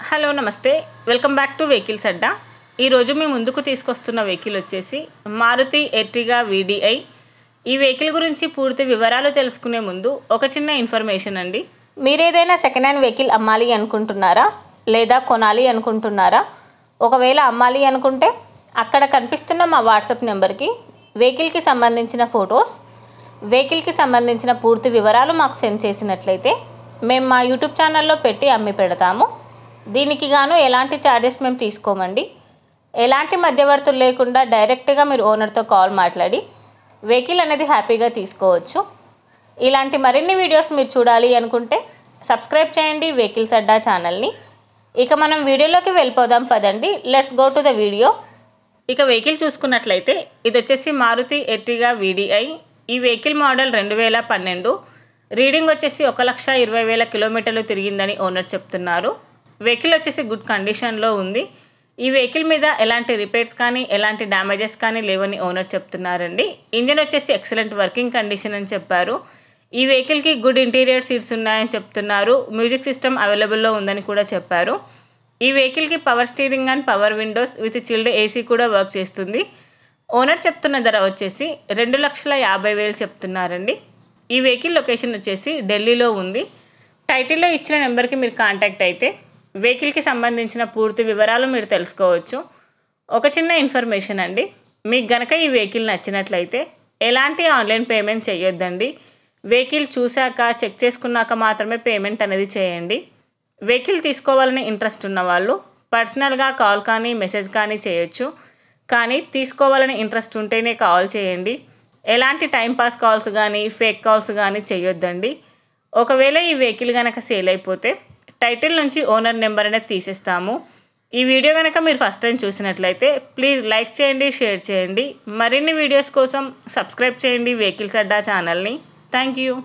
Hello నమస్తే welcome back to vehicles అడ్డా. ఈరోజు మీ ముందుకు తీసుకొస్తున్న వెహికల్ వచ్చేసి మారుతి ఎర్టిగా వీడిఐ. ఈ వెహికల్ గురించి పూర్తి వివరాలు తెలుసుకునే ముందు ఒక చిన్న ఇన్ఫర్మేషన్ అండి. మీరు ఏదైనా సెకండ్ హ్యాండ్ వెహికల్ అమ్మాలి అనుకుంటున్నారా లేదా కొనాలి అనుకుంటున్నారా? ఒకవేళ అమ్మాలి అనుకుంటే అక్కడ కనిపిస్తున్న మా వాట్సాప్ నెంబర్కి వెహికల్కి సంబంధించిన ఫొటోస్, వెహికల్కి సంబంధించిన పూర్తి వివరాలు మాకు సెండ్ చేసినట్లయితే మేము మా యూట్యూబ్ ఛానల్లో పెట్టి అమ్మి పెడతాము. దీనికి గాను ఎలాంటి ఛార్జెస్ మేము తీసుకోమండి. ఎలాంటి మధ్యవర్తులు లేకుండా డైరెక్ట్గా మీరు ఓనర్తో కాల్ మాట్లాడి వెహికల్ అనేది హ్యాపీగా తీసుకోవచ్చు. ఇలాంటి మరిన్ని వీడియోస్ మీరు చూడాలి అనుకుంటే సబ్స్క్రైబ్ చేయండి వెహికల్స్ అడ్డా ఛానల్ని. ఇక మనం వీడియోలోకి వెళ్ళిపోదాం పదండి. Let's go to the video. ఇక వెహికల్ చూసుకున్నట్లయితే ఇది వచ్చేసి మారుతి ఎర్టిగా వీడిఐ. ఈ వెహికల్ మోడల్ 2012. రీడింగ్ వచ్చేసి 1,20,000 కిలోమీటర్లు తిరిగిందని ఓనర్ చెప్తున్నారు. వెహికల్ వచ్చేసి గుడ్ కండిషన్లో ఉంది. ఈ వెహికల్ మీద ఎలాంటి రిపేర్స్ కానీ ఎలాంటి డ్యామేజెస్ కానీ లేవని ఓనర్ చెప్తున్నారండి. ఇంజన్ వచ్చేసి ఎక్సలెంట్ వర్కింగ్ కండిషన్ అని చెప్పారు. ఈ వెహికల్కి గుడ్ ఇంటీరియర్ సీట్స్ ఉన్నాయని చెప్తున్నారు. మ్యూజిక్ సిస్టమ్ అవైలబుల్లో ఉందని కూడా చెప్పారు. ఈ వెహికల్కి power steering and power Windows with chilled AC కూడా వర్క్ చేస్తుంది. ఓనర్ చెప్తున్న ధర వచ్చేసి 2,50,000 చెప్తున్నారండి. ఈ వెహికల్ లొకేషన్ వచ్చేసి ఢిల్లీలో ఉంది. టైటిల్లో ఇచ్చిన నెంబర్కి మీరు కాంటాక్ట్ అయితే వెహికల్కి సంబంధించిన పూర్తి వివరాలు మీరు తెలుసుకోవచ్చు. ఒక చిన్న ఇన్ఫర్మేషన్ అండి, మీకు గనక ఈ వెహికల్ నచ్చినట్లయితే ఎలాంటి ఆన్లైన్ పేమెంట్ చేయొద్దండి. వెహికల్ చూశాక చెక్ చేసుకున్నాక మాత్రమే పేమెంట్ అనేది చేయండి. వెహికల్ తీసుకోవాలని ఇంట్రెస్ట్ ఉన్న వాళ్ళు పర్సనల్గా కాల్ కానీ మెసేజ్ కానీ చేయొచ్చు. కానీ తీసుకోవాలని ఇంట్రెస్ట్ ఉంటేనే కాల్ చేయండి. ఎలాంటి టైంపాస్ కాల్స్ కానీ ఫేక్ కాల్స్ కానీ చేయొద్దండి. ఒకవేళ ఈ వెహికల్ కనుక సేల్ అయిపోతే టైటిల్ నుంచి ఓనర్ నెంబర్ అనేది తీసేస్తాము. ఈ వీడియో కనుక మీరు ఫస్ట్ టైం చూసినట్లయితే ప్లీజ్ లైక్ చేయండి, షేర్ చేయండి. మరిన్ని వీడియోస్ కోసం సబ్స్క్రైబ్ చేయండి వెహికల్స్ అడ్డా ఛానల్ని. Thank you.